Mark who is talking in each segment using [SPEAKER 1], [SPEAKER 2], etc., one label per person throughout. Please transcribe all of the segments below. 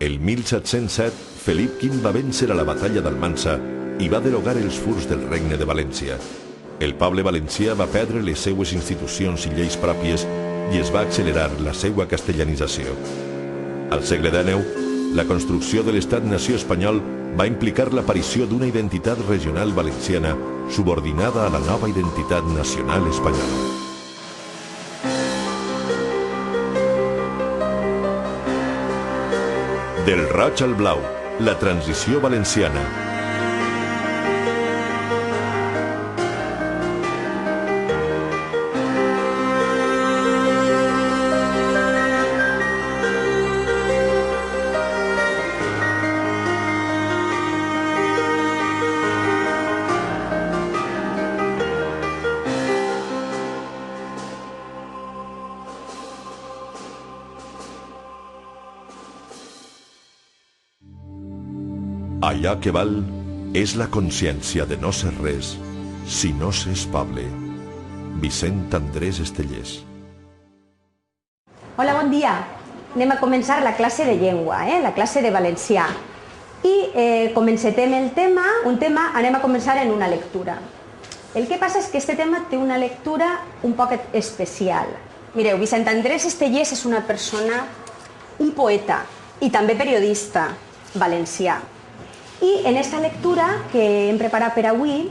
[SPEAKER 1] El 1707, Felip V va vèncer a la batalla d'Almansa i va derogar els furs del regne de València. El poble valencià va perdre les seues institucions i lleis pròpies i es va accelerar la seva castellanització. Al segle XIX, la construcció de l'estat-nació espanyol va implicar l'aparició d'una identitat regional valenciana subordinada a la nova identitat nacional espanyola. Del roig al blau, la transició valenciana. Allò que val és la consciència de no ser res si no s'és poble. Vicent Andrés Estellés.
[SPEAKER 2] Hola, bon dia. Anem a començar la classe de llengua, la classe de valencià. I comencem el tema, anem a començar en una lectura. El que passa és que aquest tema té una lectura un poc especial. Mireu, Vicent Andrés Estellés és una persona, un poeta i també periodista valencià. I en aquesta lectura que hem preparat per avui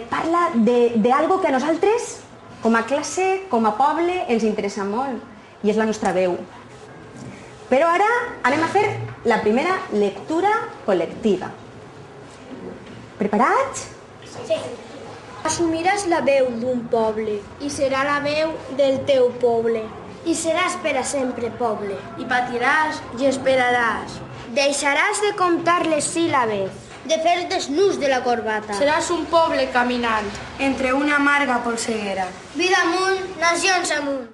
[SPEAKER 2] parla d'algo que a nosaltres, com a classe, com a poble, ens interessa molt, i és la nostra veu. Però ara anem a fer la primera lectura col·lectiva. Preparats?
[SPEAKER 3] Sí. Assumiràs la veu d'un poble i serà la veu del teu poble. I seràs per a sempre poble. I patiràs i esperaràs. Deixaràs de comptar les síl·labes, de fer desnús de la corbata. Seràs un poble caminant entre una amarga polseguera. Vida amunt, nacions amunt.